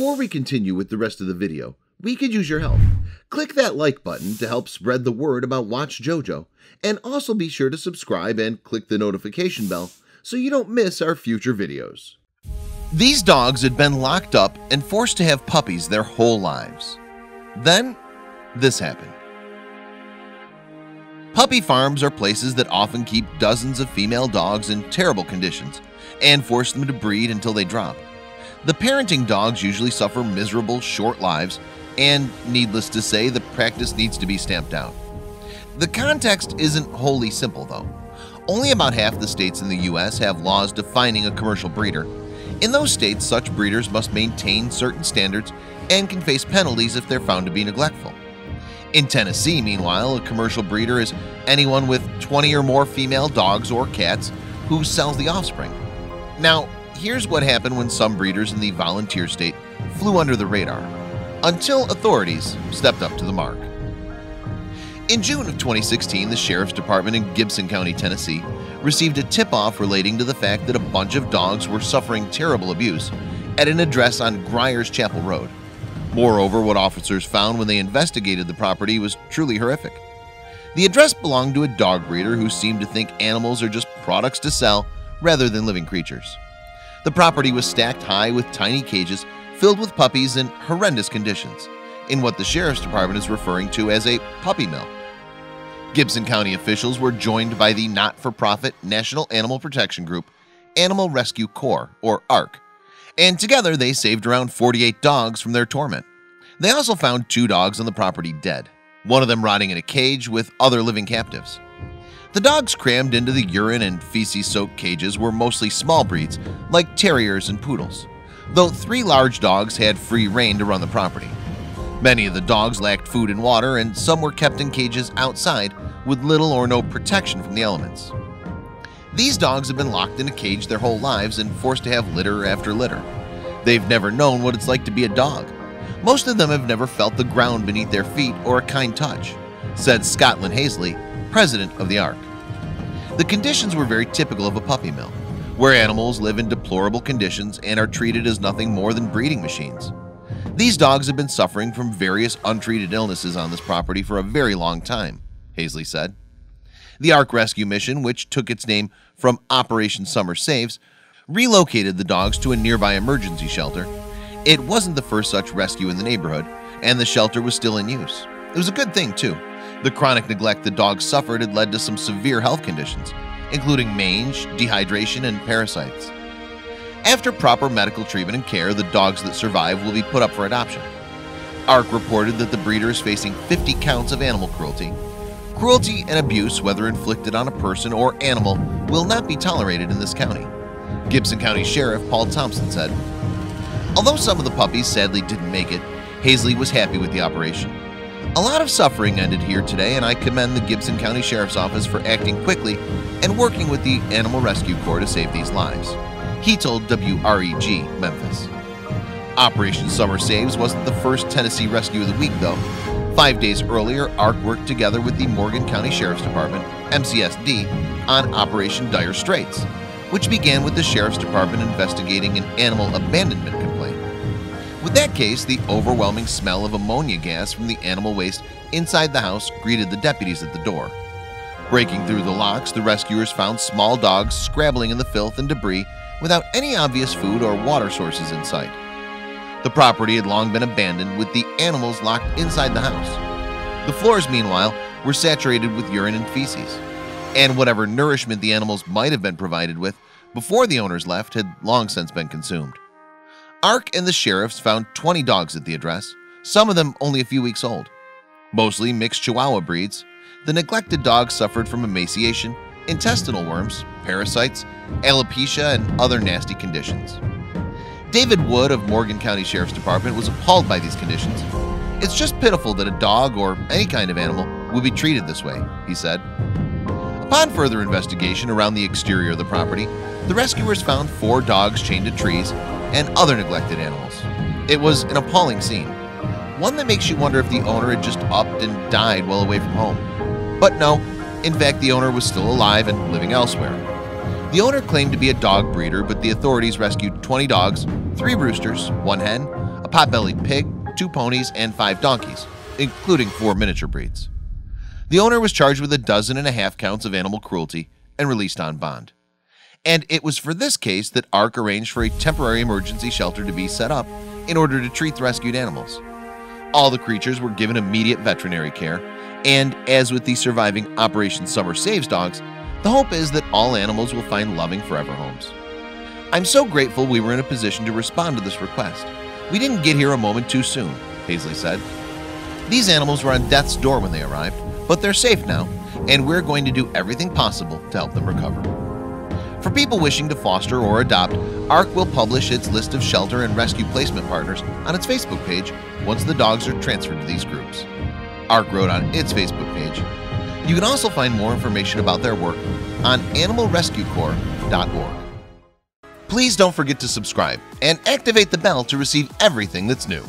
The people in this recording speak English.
Before we continue with the rest of the video, we could use your help. Click that like button to help spread the word about watchJojo, and also be sure to subscribe and click the notification bell so you don't miss our future videos. These dogs had been locked up and forced to have puppies their whole lives. Then, this happened. Puppy farms are places that often keep dozens of female dogs in terrible conditions and force them to breed until they drop. The parenting dogs usually suffer miserable, short lives, and needless to say, the practice needs to be stamped out. The context isn't wholly simple, though. Only about half the states in the US have laws defining a commercial breeder. In those states, such breeders must maintain certain standards and can face penalties if they're found to be neglectful. In Tennessee, meanwhile, a commercial breeder is anyone with 20 or more female dogs or cats who sells the offspring. Now, here's what happened when some breeders in the volunteer state flew under the radar, until authorities stepped up to the mark. In June of 2016, the Sheriff's Department in Gibson County, Tennessee, received a tip-off relating to the fact that a bunch of dogs were suffering terrible abuse at an address on Griers Chapel Road. Moreover, what officers found when they investigated the property was truly horrific. The address belonged to a dog breeder who seemed to think animals are just products to sell rather than living creatures. The property was stacked high with tiny cages filled with puppies in horrendous conditions, in what the Sheriff's Department is referring to as a puppy mill. Gibson County officials were joined by the not-for-profit National Animal Protection Group, Animal Rescue Corps, or ARC, and together they saved around 48 dogs from their torment. They also found 2 dogs on the property dead, one of them rotting in a cage with other living captives. The dogs crammed into the urine and feces-soaked cages were mostly small breeds like terriers and poodles, though 3 large dogs had free rein to run the property. Many of the dogs lacked food and water, and some were kept in cages outside with little or no protection from the elements. These dogs have been locked in a cage their whole lives and forced to have litter after litter. They've never known what it's like to be a dog. Most of them have never felt the ground beneath their feet or a kind touch, said Scotland Hazley, president of the ARC. The conditions were very typical of a puppy mill, where animals live in deplorable conditions and are treated as nothing more than breeding machines. These dogs have been suffering from various untreated illnesses on this property for a very long time, Hazley said. The ARC rescue mission, which took its name from Operation Summer Saves, relocated the dogs to a nearby emergency shelter. It wasn't the first such rescue in the neighborhood, and the shelter was still in use. It was a good thing, too. The chronic neglect the dogs suffered had led to some severe health conditions, including mange, dehydration, and parasites. After proper medical treatment and care, the dogs that survive will be put up for adoption. ARC reported that the breeder is facing 50 counts of animal cruelty. Cruelty and abuse, whether inflicted on a person or animal, will not be tolerated in this county, Gibson County Sheriff Paul Thompson said. Although some of the puppies sadly didn't make it, Hazley was happy with the operation. A lot of suffering ended here today, and I commend the Gibson County Sheriff's Office for acting quickly and working with the Animal Rescue Corps to save these lives, he told WREG Memphis. Operation Summer Saves wasn't the first Tennessee rescue of the week, though. 5 days earlier, ARC worked together with the Morgan County Sheriff's Department, MCSD, on Operation Dire Straits, which began with the Sheriff's Department investigating an animal abandonment complaint. With that case, the overwhelming smell of ammonia gas from the animal waste inside the house greeted the deputies at the door. Breaking through the locks, the rescuers found small dogs scrabbling in the filth and debris without any obvious food or water sources in sight. The property had long been abandoned, with the animals locked inside the house. The floors, meanwhile, were saturated with urine and feces, and whatever nourishment the animals might have been provided with before the owners left had long since been consumed. ARC and the sheriffs found 20 dogs at the address, some of them only a few weeks old. Mostly mixed Chihuahua breeds, the neglected dogs suffered from emaciation, intestinal worms, parasites, alopecia, and other nasty conditions. David Wood of Morgan County Sheriff's Department was appalled by these conditions. "It's just pitiful that a dog or any kind of animal will be treated this way," he said. Upon further investigation around the exterior of the property, the rescuers found 4 dogs chained to trees and other neglected animals. It was an appalling scene, one that makes you wonder if the owner had just upped and died while away from home. But no, in fact, the owner was still alive and living elsewhere. The owner claimed to be a dog breeder, but the authorities rescued 20 dogs, 3 roosters, 1 hen, a pot-bellied pig, 2 ponies, and 5 donkeys, including 4 miniature breeds. The owner was charged with 12.5 counts of animal cruelty and released on bond. And it was for this case that ARC arranged for a temporary emergency shelter to be set up in order to treat the rescued animals. All the creatures were given immediate veterinary care, and as with the surviving Operation Summer Saves dogs, the hope is that all animals will find loving forever homes. I'm so grateful we were in a position to respond to this request. We didn't get here a moment too soon, Paisley said. These animals were on death's door when they arrived, but they're safe now, and we're going to do everything possible to help them recover. For people wishing to foster or adopt, ARC will publish its list of shelter and rescue placement partners on its Facebook page once the dogs are transferred to these groups. ARC wrote on its Facebook page, "You can also find more information about their work on animalrescuecorps.org. Please don't forget to subscribe and activate the bell to receive everything that's new.